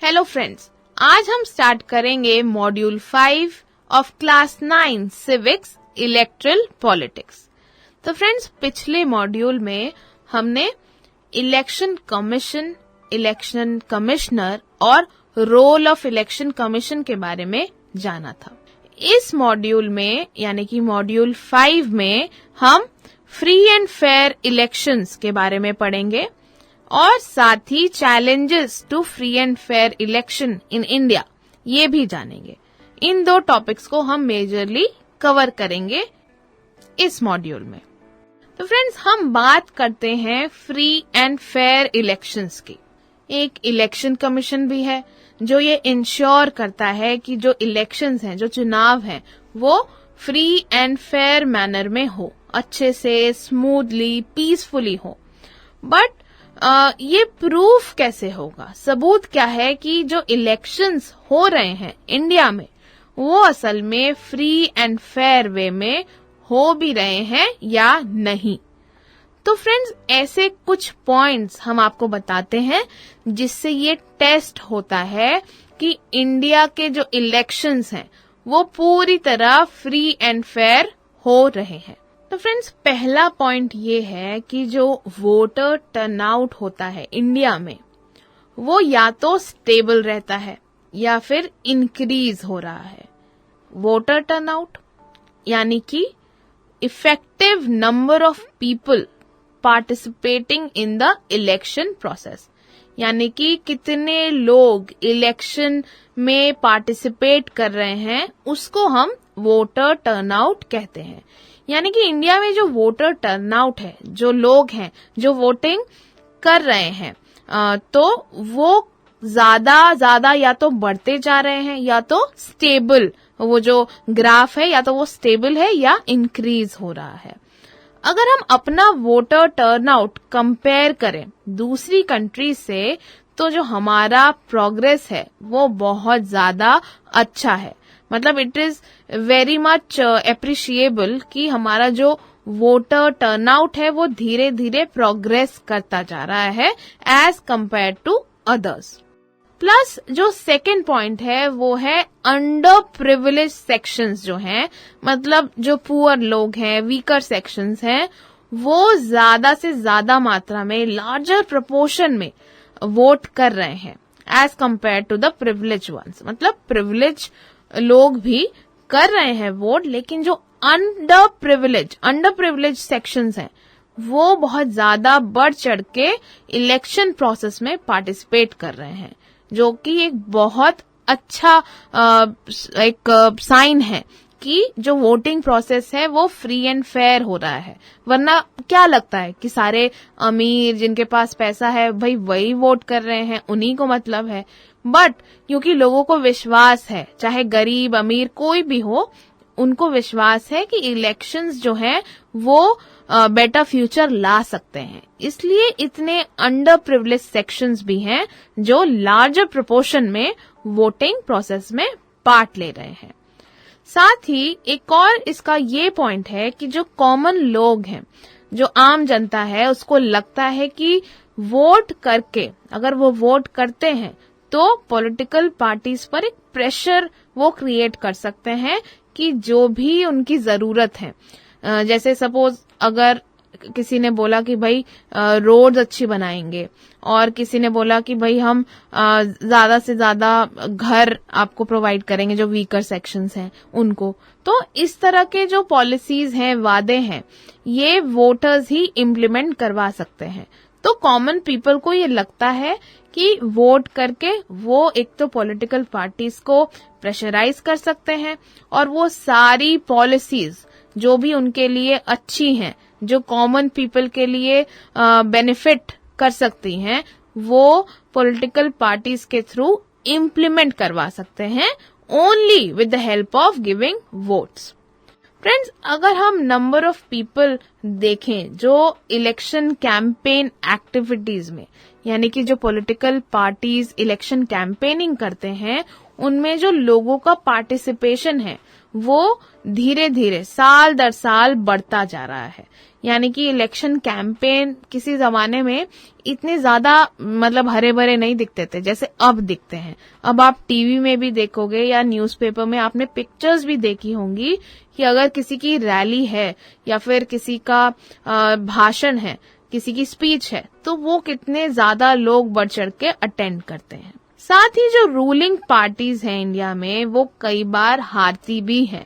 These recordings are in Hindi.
हेलो फ्रेंड्स, आज हम स्टार्ट करेंगे module 5 of class 9 civics electoral politics. तो फ्रेंड्स, पिछले मॉड्यूल में हमने इलेक्शन कमीशन, इलेक्शन कमिश्नर और रोल ऑफ इलेक्शन कमीशन के बारे में जाना था। इस मॉड्यूल में यानी कि मॉड्यूल 5 में हम फ्री एंड फेयर इलेक्शंस के बारे में पढ़ेंगे और साथ ही challenges to free and fair election in India ये भी जानेंगे। इन दो टॉपिक्स को हम मेजरली कवर करेंगे इस मॉड्यूल में। तो फ्रेंड्स, हम बात करते हैं फ्री एंड फेयर इलेक्शंस की। एक इलेक्शन कमीशन भी है जो ये इंश्योर करता है कि जो इलेक्शंस हैं, जो चुनाव हैं, वो फ्री एंड फेयर मैनर में हो, अच्छे से, स्मूथली, पीसफुली हो। बट ये प्रूफ कैसे होगा? सबूत क्या है कि जो इलेक्शंस हो रहे हैं इंडिया में वो असल में फ्री एंड फेयर वे में हो भी रहे हैं या नहीं? तो फ्रेंड्स, ऐसे कुछ पॉइंट्स हम आपको बताते हैं जिससे ये टेस्ट होता है कि इंडिया के जो इलेक्शंस हैं वो पूरी तरह फ्री एंड फेयर हो रहे हैं। तो फ्रेंड्स, पहला पॉइंट ये है कि जो वोटर टर्नआउट होता है इंडिया में वो या तो स्टेबल रहता है या फिर इंक्रीज हो रहा है। वोटर टर्नआउट यानी कि effective number of people participating in the election process, यानी कि कितने लोग इलेक्शन में पार्टिसिपेट कर रहे हैं उसको हम वोटर टर्नआउट कहते हैं। यानी कि इंडिया में जो वोटर टर्नआउट है, जो लोग हैं जो वोटिंग कर रहे हैं, तो वो ज्यादा या तो बढ़ते जा रहे हैं या तो स्टेबल, वो जो ग्राफ है या तो वो स्टेबल है या इंक्रीज हो रहा है। अगर हम अपना वोटर टर्नआउट कंपेयर करें दूसरी कंट्री से तो जो हमारा प्रोग्रेस है वो बहुत ज्यादा अच्छा है। मतलब it is very much appreciable कि हमारा जो वोटर टर्नआउट है वो धीरे धीरे प्रोग्रेस करता जा रहा है as compare to others. Plus जो सेकेंड पॉइंट है वो है अंडर प्रिविलेज सेक्शंस जो हैं, मतलब जो पुअर लोग हैं, वीकर सेक्शंस हैं, वो ज्यादा से ज्यादा मात्रा में, लार्जर प्रोपोर्शन में वोट कर रहे हैं as compare to the privilege ones. मतलब प्रिविलेज लोग भी कर रहे हैं वोट, लेकिन जो अंडर प्रिविलेज सेक्शंस हैं वो बहुत ज्यादा बढ़ चढ़ के इलेक्शन प्रोसेस में पार्टिसिपेट कर रहे हैं, जो कि एक बहुत अच्छा एक साइन है कि जो वोटिंग प्रोसेस है वो फ्री एंड फेयर हो रहा है। वरना क्या लगता है कि सारे अमीर जिनके पास पैसा है भाई वही वोट कर रहे हैं, उन्हीं को मतलब है। बट क्योंकि लोगों को विश्वास है, चाहे गरीब अमीर कोई भी हो, उनको विश्वास है कि इलेक्शंस जो हैं वो बेटर फ्यूचर ला सकते हैं, इसलिए इतने अंडर प्रिविलेज सेक्शंस भी हैं जो लार्जर प्रोपोर्शन में वोटिंग प्रोसेस में पार्ट ले रहे हैं। साथ ही एक और इसका ये पॉइंट है कि जो कॉमन लोग हैं, जो आम जनता है, उसको लगता है कि वोट करके, अगर वो वोट करते हैं तो पॉलिटिकल पार्टीज पर एक प्रेशर वो क्रिएट कर सकते हैं कि जो भी उनकी जरूरत है, जैसे सपोज अगर किसी ने बोला कि भाई रोड्स अच्छी बनाएंगे और किसी ने बोला कि भाई हम ज्यादा से ज्यादा घर आपको प्रोवाइड करेंगे जो वीकर सेक्शंस हैं उनको, तो इस तरह के जो पॉलिसीज हैं, वादे हैं, ये वोटर्स ही इम्प्लीमेंट करवा सकते हैं। तो कॉमन पीपल को ये लगता है कि वोट करके वो एक तो पॉलिटिकल पार्टीज को प्रेशराइज कर सकते हैं और वो सारी पॉलिसीज जो भी उनके लिए अच्छी हैं, जो कॉमन पीपल के लिए बेनिफिट कर सकती हैं, वो पॉलिटिकल पार्टीज के थ्रू इम्प्लीमेंट करवा सकते हैं only with the help of giving votes. Friends, अगर हम नंबर ऑफ पीपल देखें जो इलेक्शन कैंपेन एक्टिविटीज में यानी कि जो पॉलिटिकल पार्टीज इलेक्शन कैंपेनिंग करते हैं उनमें जो लोगों का पार्टिसिपेशन है वो धीरे धीरे साल दर साल बढ़ता जा रहा है। यानी कि इलेक्शन कैंपेन किसी जमाने में इतने ज्यादा मतलब हरे भरे नहीं दिखते थे जैसे अब दिखते हैं। अब आप टीवी में भी देखोगे या न्यूज़पेपर में आपने पिक्चर्स भी देखी होंगी कि अगर किसी की रैली है या फिर किसी का भाषण है, किसी की स्पीच है, तो वो कितने ज्यादा लोग बढ़ चढ़ के अटेंड करते हैं। साथ ही जो रूलिंग पार्टीज हैं इंडिया में वो कई बार हारती भी हैं।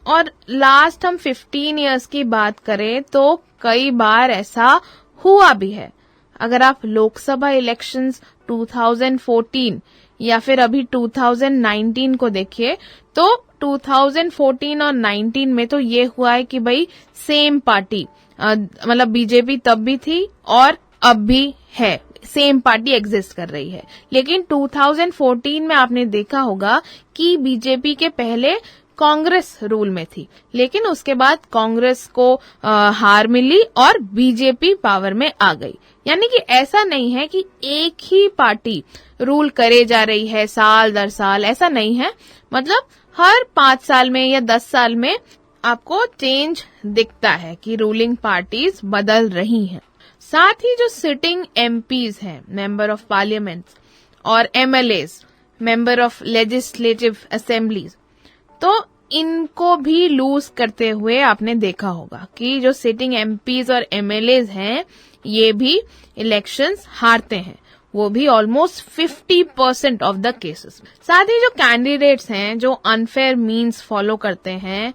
और लास्ट हम 15 इयर्स की बात करें तो कई बार ऐसा हुआ भी है। अगर आप लोकसभा इलेक्शंस 2014 या फिर अभी 2019 को देखिए तो 2014 और 19 में तो ये हुआ है कि भाई सेम पार्टी मतलब बीजेपी तब भी थी और अब भी है, सेम पार्टी एग्जिस्ट कर रही है। लेकिन 2014 में आपने देखा होगा कि बीजेपी के पहले कांग्रेस रूल में थी, लेकिन उसके बाद कांग्रेस को हार मिली और बीजेपी पावर में आ गई। यानी कि ऐसा नहीं है कि एक ही पार्टी रूल करे जा रही है साल दर साल, ऐसा नहीं है। मतलब हर 5 साल में या 10 साल में आपको चेंज दिखता है कि रूलिंग पार्टीज बदल रही हैं। साथ ही जो सिटिंग एमपीज हैं, मेंबर ऑफ पार्लियामेंट, और MLAs, member of legislative assemblies, तो इनको भी लूज करते हुए आपने देखा होगा कि जो सिटिंग एमपीज और एमएलएज हैं ये भी इलेक्शंस हारते हैं, वो भी ऑलमोस्ट 50% ऑफ द केसेस। साथ ही जो कैंडिडेट्स हैं जो अनफेयर मीन्स फॉलो करते हैं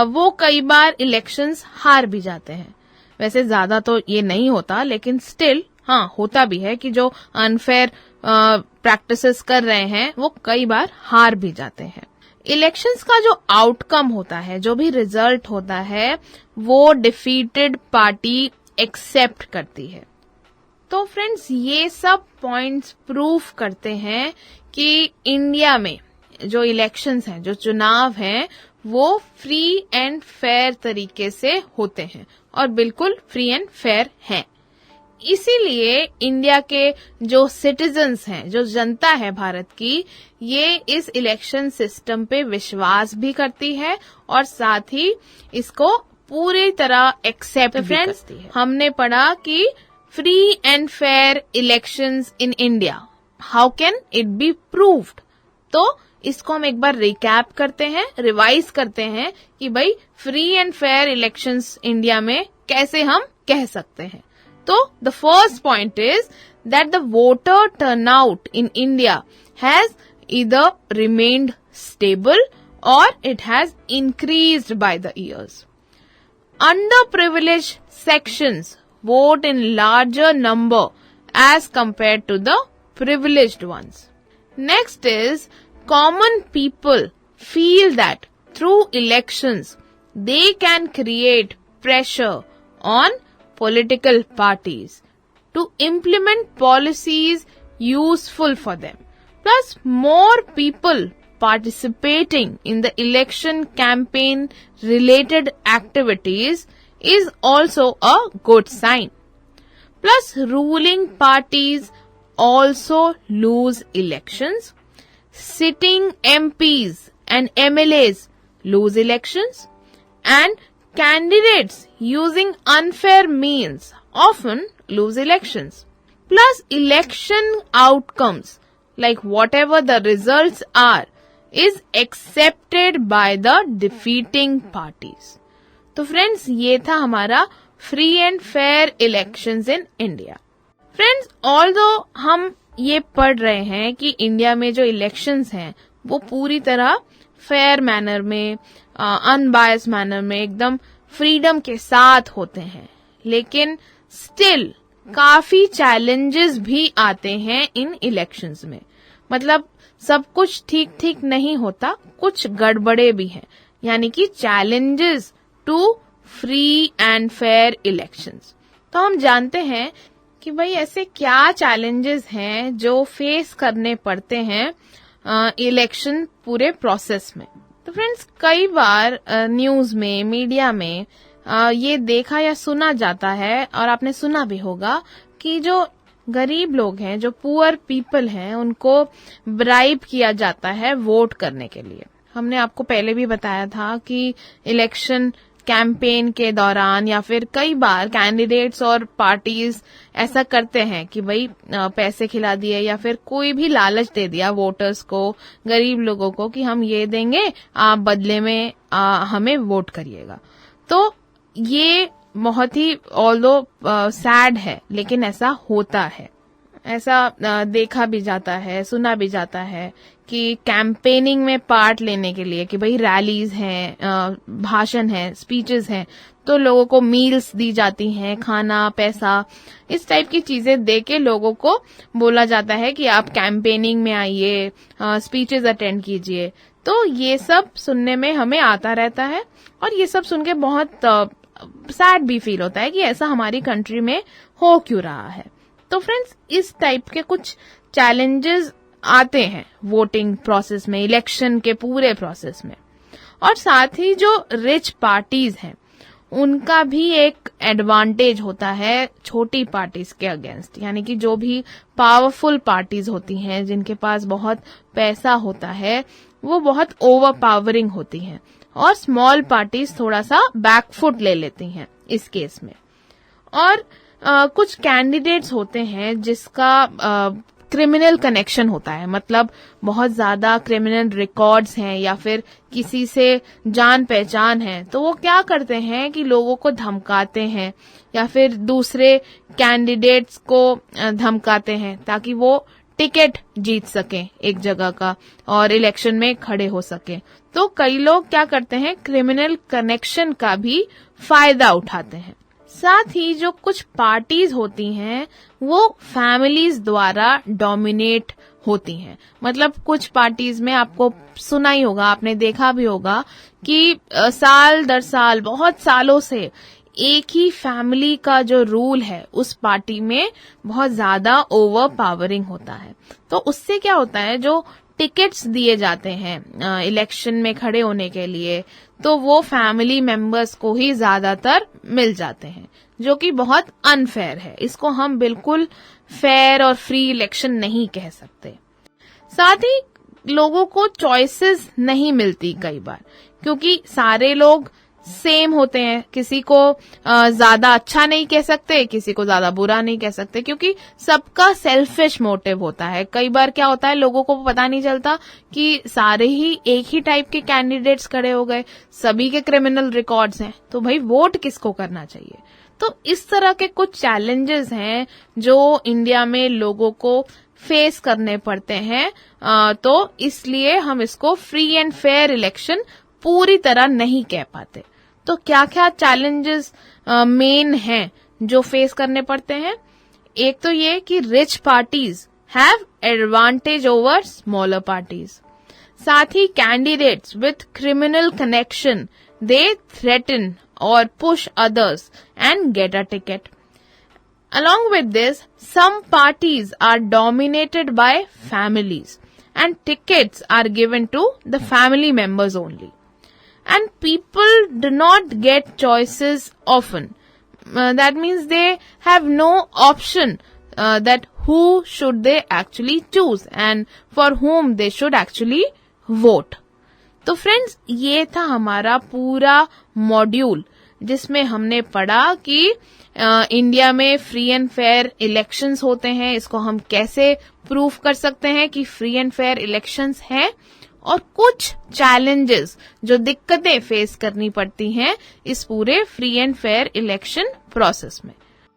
वो कई बार इलेक्शंस हार भी जाते हैं। वैसे ज्यादा तो ये नहीं होता, लेकिन स्टिल हाँ होता भी है कि जो अनफेयर प्रैक्टिसेस कर रहे हैं वो कई बार हार भी जाते हैं। इलेक्शंस का जो आउटकम होता है, जो भी रिजल्ट होता है, वो डिफीटेड पार्टी एक्सेप्ट करती है। तो फ्रेंड्स ये सब पॉइंट्स प्रूफ करते हैं कि इंडिया में जो इलेक्शंस हैं, जो चुनाव हैं, वो फ्री एंड फेयर तरीके से होते हैं और बिल्कुल फ्री एंड फेयर हैं। इसीलिए इंडिया के जो सिटीजन्स हैं, जो जनता है भारत की, ये इस इलेक्शन सिस्टम पे विश्वास भी करती है और साथ ही इसको पूरी तरह एक्सेप्ट भी करती है। हमने पढ़ा कि free and fair elections in India, how can it be proved. तो इसको हम एक बार रिकैप करते हैं, रिवाइज करते हैं कि भाई free and fair elections India में कैसे हम कह सकते हैं। तो the first point is that the voter turnout in India has either remained stable or it has increased by the years. Underprivileged sections vote in larger number as compared to the privileged ones. Next is common people feel that through elections they can create pressure on political parties to implement policies useful for them. Plus, more people participating in the election campaign related activities is also a good sign. Plus, ruling parties also lose elections. Sitting MPs and MLAs lose elections, and candidates using unfair means often lose elections. Plus, election outcomes, like whatever the results are, is accepted by the defeating parties. तो फ्रेंड्स ये था हमारा free and fair elections in India. Friends although हम ये पढ़ रहे हैं कि इंडिया में जो इलेक्शंस हैं वो पूरी तरह फेयर मैनर में, अनबायस्ड मैनर में, एकदम फ्रीडम के साथ होते हैं, लेकिन स्टिल काफी चैलेंजेस भी आते हैं इन इलेक्शंस में। मतलब सब कुछ ठीक ठीक नहीं होता, कुछ गड़बड़े भी हैं। यानी कि challenges to free and fair elections. तो हम जानते हैं कि भाई ऐसे क्या चैलेंजेस हैं जो फेस करने पड़ते हैं इलेक्शन पूरे प्रोसेस में। तो फ्रेंड्स कई बार न्यूज में, मीडिया में ये देखा या सुना जाता है, और आपने सुना भी होगा कि जो गरीब लोग हैं, जो पुअर पीपल हैं, उनको ब्राइब किया जाता है वोट करने के लिए। हमने आपको पहले भी बताया था कि इलेक्शन कैंपेन के दौरान या फिर कई बार कैंडिडेट्स और पार्टीज ऐसा करते हैं कि भाई पैसे खिला दिए या फिर कोई भी लालच दे दिया वोटर्स को, गरीब लोगों को, कि हम ये देंगे, आप बदले में हमें वोट करिएगा। तो ये बहुत ही ऑल्दो सैड है, लेकिन ऐसा होता है। ऐसा देखा भी जाता है, सुना भी जाता है कि कैंपेनिंग में पार्ट लेने के लिए, कि भाई रैलीज हैं, भाषण हैं, स्पीचेस हैं, तो लोगों को मील्स दी जाती हैं, खाना, पैसा, इस टाइप की चीजें दे के लोगों को बोला जाता है कि आप कैंपेनिंग में आइए, स्पीचेस अटेंड कीजिए। तो ये सब सुनने में हमें आता रहता है और ये सब सुन के बहुत सैड भी फील होता है कि ऐसा हमारी कंट्री में हो क्यों रहा है। तो फ्रेंड्स, इस टाइप के कुछ चैलेंजेस आते हैं वोटिंग प्रोसेस में, इलेक्शन के पूरे प्रोसेस में। और साथ ही जो रिच पार्टीज हैं, उनका भी एक एडवांटेज होता है छोटी पार्टीज के अगेंस्ट, यानी कि जो भी पावरफुल पार्टीज होती हैं, जिनके पास बहुत पैसा होता है, वो बहुत ओवर पावरिंग होती हैं और स्मॉल पार्टीज थोड़ा सा बैकफुट ले लेती हैं इस केस में। और कुछ कैंडिडेट्स होते हैं जिसका क्रिमिनल कनेक्शन होता है, मतलब बहुत ज्यादा क्रिमिनल रिकॉर्ड्स हैं या फिर किसी से जान पहचान है, तो वो क्या करते हैं कि लोगों को धमकाते हैं या फिर दूसरे कैंडिडेट्स को धमकाते हैं ताकि वो टिकट जीत सकें एक जगह का और इलेक्शन में खड़े हो सकें। तो कई लोग क्या करते हैं, क्रिमिनल कनेक्शन का भी फायदा उठाते हैं। साथ ही जो कुछ पार्टीज होती हैं वो फैमिलीज द्वारा डोमिनेट होती हैं। मतलब कुछ पार्टीज में आपको सुना ही होगा, आपने देखा भी होगा कि साल दर साल बहुत सालों से एक ही फैमिली का जो रूल है उस पार्टी में बहुत ज्यादा ओवर पावरिंग होता है। तो उससे क्या होता है, जो टिकट्स दिए जाते हैं इलेक्शन में खड़े होने के लिए, तो वो फैमिली मेंबर्स को ही ज्यादातर मिल जाते हैं, जो कि बहुत अनफेयर है। इसको हम बिल्कुल फेयर और फ्री इलेक्शन नहीं कह सकते। साथ ही लोगों को चॉइसेस नहीं मिलती कई बार, क्योंकि सारे लोग सेम होते हैं। किसी को ज्यादा अच्छा नहीं कह सकते, किसी को ज्यादा बुरा नहीं कह सकते, क्योंकि सबका सेल्फिश मोटिव होता है। कई बार क्या होता है, लोगों को पता नहीं चलता कि सारे ही एक ही टाइप के कैंडिडेट्स खड़े हो गए, सभी के क्रिमिनल रिकॉर्ड्स हैं, तो भाई वोट किसको करना चाहिए। तो इस तरह के कुछ चैलेंजेस हैं जो इंडिया में लोगों को फेस करने पड़ते हैं। तो इसलिए हम इसको फ्री एंड फेयर इलेक्शन पूरी तरह नहीं कह पाते। तो क्या क्या चैलेंजेस मेन हैं जो फेस करने पड़ते हैं? एक तो ये कि rich parties have advantage over smaller parties. साथ ही candidates with criminal connection they threaten or push others and get a ticket. Along with this, some parties are dominated by families and tickets are given to the family members only. And people do not get choices often. That means they have no option that who should they actually choose and for whom they should actually vote. तो फ्रेंड्स, ये था हमारा पूरा मॉड्यूल जिसमें हमने पढ़ा कि इंडिया में फ्री एंड फेयर इलेक्शंस होते हैं। इसको हम कैसे प्रूफ कर सकते हैं कि फ्री एंड फेयर इलेक्शंस हैं, और कुछ चैलेंजेस जो दिक्कतें फेस करनी पड़ती हैं इस पूरे free and fair election process में।